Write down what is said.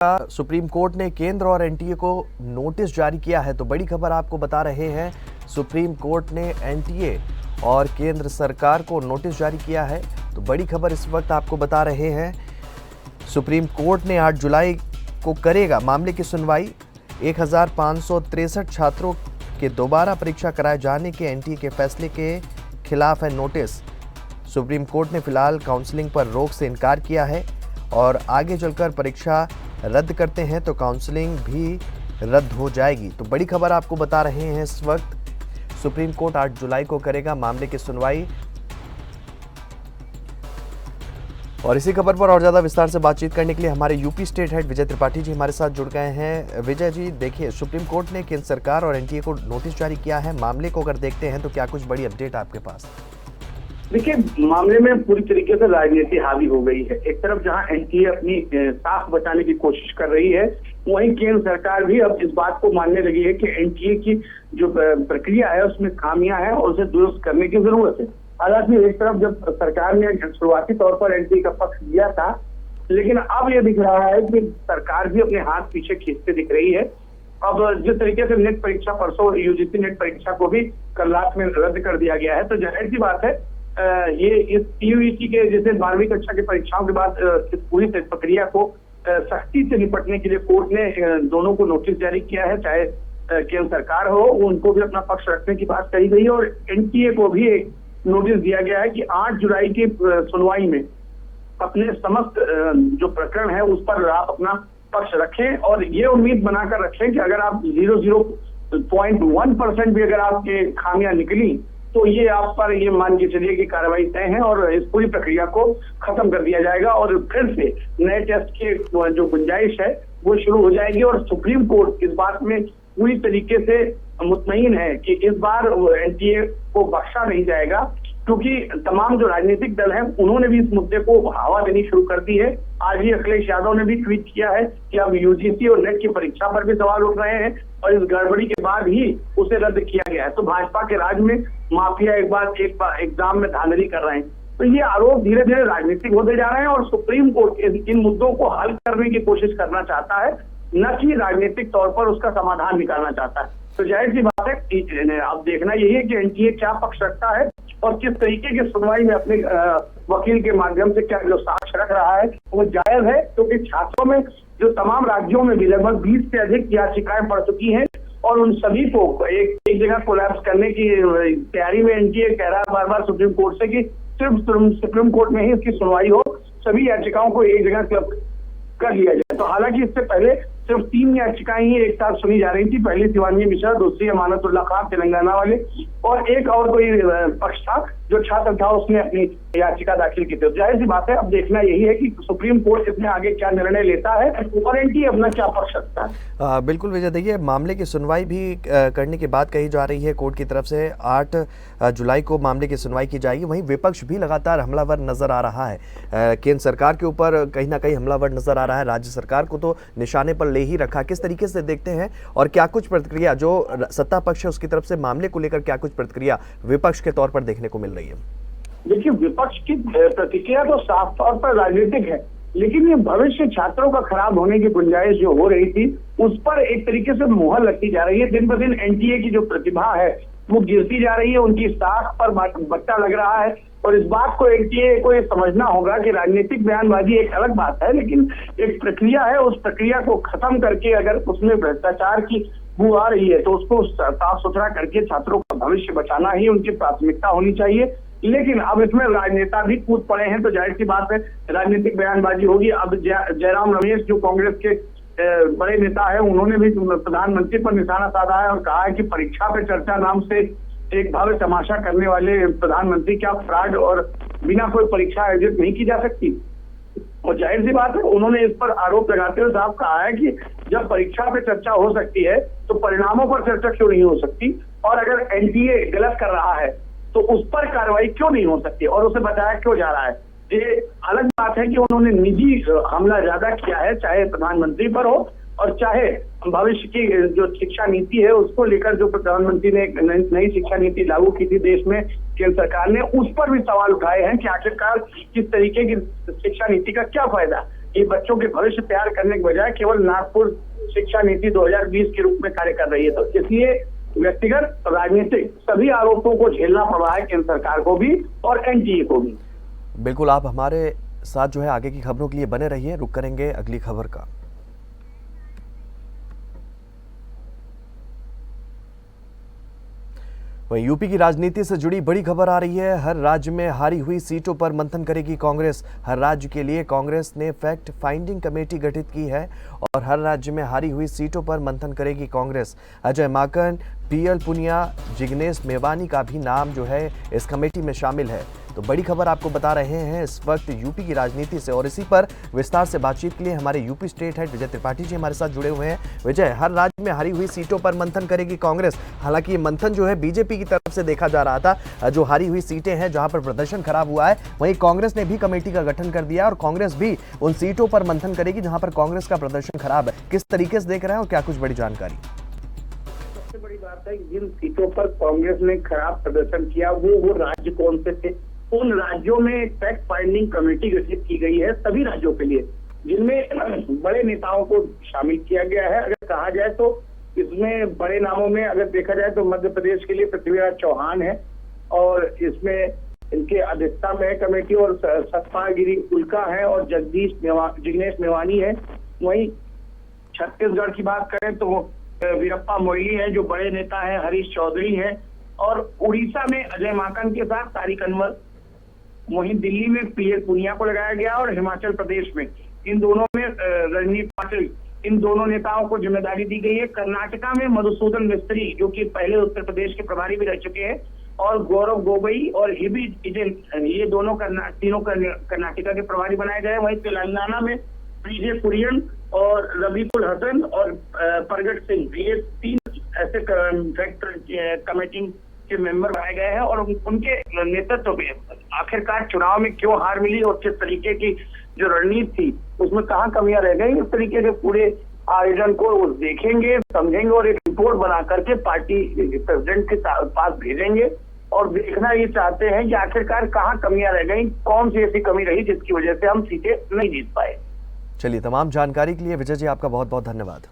Supreme court ने केंद्र और एनटीए को नोटिस जारी किया है। तो बड़ी खबर आपको बता रहे हैं, सुप्रीम कोर्ट ने एनटीए और केंद्र सरकार को नोटिस जारी किया है। तो बड़ी खबर इस वक्त आपको बता रहे हैं, सुप्रीम कोर्ट ने 8 जुलाई को करेगा मामले की सुनवाई। 1563 छात्रों के दोबारा परीक्षा कराए जाने के एनटीए के फैसले के खिलाफ है नोटिस। सुप्रीम कोर्ट ने फिलहाल काउंसलिंग पर रोक से इनकार किया है और आगे चलकर परीक्षा रद्द करते हैं तो काउंसलिंग भी रद्द हो जाएगी। तो बड़ी खबर आपको बता रहे हैं इस वक्त, सुप्रीम कोर्ट 8 जुलाई को करेगा मामले की सुनवाई। और इसी खबर पर और ज्यादा विस्तार से बातचीत करने के लिए हमारे यूपी स्टेट हेड विजय त्रिपाठी जी हमारे साथ जुड़ गए हैं। विजय जी, देखिए, सुप्रीम कोर्ट ने केंद्र सरकार और एनटीए को नोटिस जारी किया है। मामले को अगर देखते हैं तो क्या कुछ बड़ी अपडेट आपके पास? देखिए, मामले में पूरी तरीके से राजनीति हावी हो गई है। एक तरफ जहां एनटीए अपनी साख बचाने की कोशिश कर रही है, वहीं केंद्र सरकार भी अब इस बात को मानने लगी है कि एनटीए की जो प्रक्रिया है उसमें खामियां हैं और उसे दुरुस्त करने की जरूरत है। हालांकि एक तरफ जब सरकार ने शुरुआती तौर पर एनटीए का पक्ष दिया था, लेकिन अब यह दिख रहा है कि सरकार भी अपने हाथ पीछे खींचते दिख रही है। अब जिस तरीके से नेट परीक्षा परसों यूजीसी नेट परीक्षा को भी कल रात में रद्द कर दिया गया है, तो जाहिर सी बात है ये इस टीयूईटी के जैसे 12वीं कक्षा की परीक्षाओं के बाद इस पूरी प्रक्रिया को सख्ती से निपटने के लिए कोर्ट ने दोनों को नोटिस जारी किया है। चाहे केंद्र सरकार हो, उनको भी अपना पक्ष रखने की बात कही गई है और एनटीए को भी एक नोटिस दिया गया है कि 8 जुलाई की सुनवाई में अपने समस्त जो प्रकरण है उस पर आप अपना पक्ष रखें और ये उम्मीद बनाकर रखें कि अगर आप 0.1% भी अगर आपके खामियां निकली तो ये आप पर ये मान के चलिए कि कार्रवाई तय है और इस पूरी प्रक्रिया को खत्म कर दिया जाएगा और फिर से नए टेस्ट की जो गुंजाइश है वो शुरू हो जाएगी। और सुप्रीम कोर्ट इस बात में पूरी तरीके से मुतमईन है कि इस बार एनटीए को बख्शा नहीं जाएगा, क्योंकि तमाम जो राजनीतिक दल हैं उन्होंने भी इस मुद्दे को हवा देनी शुरू कर दी है। आज ही अखिलेश यादव ने भी ट्वीट किया है कि अब यूजीसी और नेट की परीक्षा पर भी सवाल उठ रहे हैं और इस गड़बड़ी के बाद ही उसे रद्द किया गया है। तो भाजपा के राज में माफिया एक बार एग्जाम में धांधली कर रहे हैं। तो ये आरोप धीरे धीरे राजनीतिक होते जा रहे हैं और सुप्रीम कोर्ट इन मुद्दों को हल करने की कोशिश करना चाहता है, न कि राजनीतिक तौर पर उसका समाधान निकालना चाहता है। तो जाहिर सी बात है, अब देखना यही है कि एनटीए क्या पक्ष रखता है और किस तरीके की सुनवाई में अपने वकील के माध्यम से क्या जो साक्ष्य रख रहा है वो जायज है, क्योंकि छात्रों में जो तमाम राज्यों में भी लगभग 20 से अधिक याचिकाएं पड़ चुकी हैं और उन सभी को एक जगह कोलैप्स करने की तैयारी में एनटीए कह रहा है बार बार सुप्रीम कोर्ट से कि सिर्फ सुप्रीम कोर्ट में ही इसकी सुनवाई हो, सभी याचिकाओं को एक जगह क्लब कर लिया जाए। तो हालांकि इससे पहले सिर्फ 3 याचिकाएं ही एक साथ सुनी जा रही थी। पहली शिवांगी मिश्रा, दूसरी अमानतुल्लाह खान तेलंगाना वाले और एक और कोई पक्ष था जो छात्र था, उसने अपनी याचिका दाखिल की थी। जाहिर सी बात है, अब देखना यही है कि सुप्रीम कोर्ट इसमें आगे क्या निर्णय लेता है और एनटीए अपना क्या पक्ष रखता है। बिल्कुल विजय, देखिए, मामले की सुनवाई भी करने की बात कही जा रही है कोर्ट की तरफ से। 8 जुलाई को मामले की सुनवाई की जाएगी। वहीं विपक्ष भी लगातार हमलावर नजर आ रहा है, केंद्र सरकार के ऊपर कहीं ना कहीं हमलावर नजर आ रहा है, राज्य सरकार को तो निशाने पर ले ही रखा। किस तरीके से देखते हैं और क्या कुछ प्रतिक्रिया जो सत्ता पक्ष है उसकी तरफ से मामले को लेकर क्या कुछ प्रतिक्रिया विपक्ष के तौर पर देखने को मिल रही है? देखिए, विपक्ष की प्रतिक्रिया तो साफ तौर पर राजनीतिक है, लेकिन ये भविष्य छात्रों का खराब होने की गुंजाइश जो हो रही थी उस पर एक तरीके से मुहर लगती जा रही है। दिन ब दिन एनटीए की जो प्रतिभा है वो गिरती जा रही है, उनकी साख पर बट्टा लग रहा है और इस बात को एनटीए को ये समझना होगा कि राजनीतिक बयानबाजी एक अलग बात है, लेकिन एक प्रक्रिया है, उस प्रक्रिया को खत्म करके अगर उसमें भ्रष्टाचार की बू आ रही है तो उसको साफ सुथरा करके छात्रों का भविष्य बचाना ही उनकी प्राथमिकता होनी चाहिए। लेकिन अब इसमें राजनेता भी कूद पड़े हैं, तो जाहिर सी बात है राजनीतिक बयानबाजी होगी। अब जयराम रमेश जो कांग्रेस के बड़े नेता है, उन्होंने भी प्रधानमंत्री पर निशाना साधा है और कहा है कि परीक्षा पे चर्चा नाम से एक भव्य तमाशा करने वाले प्रधानमंत्री क्या फ्रॉड और बिना कोई परीक्षा आयोजित नहीं की जा सकती। और जाहिर सी बात है, उन्होंने इस पर आरोप लगाते हुए साफ कहा है कि जब परीक्षा पे चर्चा हो सकती है तो परिणामों पर चर्चा क्यों नहीं हो सकती, और अगर एनटीए गलत कर रहा है तो उस पर कार्रवाई क्यों नहीं हो सकती और उसे बताया क्यों जा रहा है। ये अलग बात है कि उन्होंने निजी हमला ज्यादा किया है, चाहे प्रधानमंत्री पर हो और चाहे भविष्य की जो शिक्षा नीति है उसको लेकर जो प्रधानमंत्री ने नई शिक्षा नीति लागू की थी देश में केंद्र सरकार ने, उस पर भी सवाल उठाए हैं कि आखिरकार किस तरीके की शिक्षा नीति का क्या फायदा। ये बच्चों के भविष्य तैयार करने के बजाय केवल नागपुर शिक्षा नीति 2020 के रूप में कार्य कर रही है। तो इसलिए व्यक्तिगत राजनीतिक सभी आरोपों को झेलना पड़ रहा है केंद्र सरकार को भी और एनडीए को भी। बिल्कुल, आप हमारे साथ जो है आगे की खबरों के लिए बने रहिए। रुक करेंगे अगली खबर का। वहीं यूपी की राजनीति से जुड़ी बड़ी खबर आ रही है। हर राज्य में हारी हुई सीटों पर मंथन करेगी कांग्रेस। हर राज्य के लिए कांग्रेस ने फैक्ट फाइंडिंग कमेटी गठित की है और हर राज्य में हारी हुई सीटों पर मंथन करेगी कांग्रेस। अजय माकन, पीएल पुनिया, जिग्नेश मेवानी का भी नाम जो है इस कमेटी में शामिल है। तो बड़ी खबर आपको बता रहे हैं इस वक्त यूपी की राजनीति से, और इसी पर विस्तार से बातचीत के लिए हमारे यूपी स्टेट हेड विजय त्रिपाठी जी हमारे साथ जुड़े हुए हैं। विजय, हर राज्य में हारी हुई सीटों पर मंथन करेगी कांग्रेस। हालांकि ये मंथन जो है बीजेपी की तरफ से देखा जा रहा था। जो हारी हुई सीटें हैं जहां पर प्रदर्शन खराब हुआ है, वहीं कांग्रेस ने भी कमेटी का गठन कर दिया और कांग्रेस भी उन सीटों पर मंथन करेगी जहां पर कांग्रेस का प्रदर्शन खराब है। किस तरीके से देख रहे हैं और क्या कुछ बड़ी जानकारी? सबसे बड़ी बात है कि जिन सीटों पर कांग्रेस ने खराब प्रदर्शन किया वो राज्य कौन से थे। उन राज्यों में फैक्ट फाइंडिंग कमेटी गठित की गई है सभी राज्यों के लिए, जिनमें बड़े नेताओं को शामिल किया गया है। अगर कहा जाए तो इसमें बड़े नामों में अगर देखा जाए तो मध्य प्रदेश के लिए पृथ्वीराज चौहान है और इसमें इनके अध्यक्षता में कमेटी, और सतपाल गिरी उल्का है और जिग्नेश मेवानी है। वहीं छत्तीसगढ़ की बात करें तो वीरप्पा मोइली है जो बड़े नेता है, हरीश चौधरी है, और उड़ीसा में अजय माकन के साथ तारिक अनवर। वहीं दिल्ली में पीएल पुनिया को लगाया गया और हिमाचल प्रदेश में इन दोनों में रजनीश पाटिल, इन दोनों नेताओं को जिम्मेदारी दी गई है। कर्नाटका में मधुसूदन मिस्त्री जो कि पहले उत्तर प्रदेश के प्रभारी भी रह चुके हैं, और गौरव गोगोई और हिबी इडेन, ये दोनों तीनों कर्नाटका के प्रभारी बनाए गए। वहीं तेलंगाना में पीजे कुरियन और रबीकुल हसन और प्रगट सिंह, ये तीन ऐसे कमेटी के मेंबर बनाए गए हैं और उनके नेतृत्व में आखिरकार चुनाव में क्यों हार मिली और किस तरीके की जो रणनीति थी उसमें कहाँ कमियां रह गई, इस तरीके के पूरे आयोजन को वो देखेंगे, समझेंगे और एक रिपोर्ट बना करके पार्टी प्रेसिडेंट के पास भेजेंगे। और देखना ये चाहते हैं कि आखिरकार कहाँ कमियां रह गई, कौन सी ऐसी कमी रही जिसकी वजह से हम सीटें नहीं जीत पाए। चलिए, तमाम जानकारी के लिए विजय जी आपका बहुत बहुत धन्यवाद।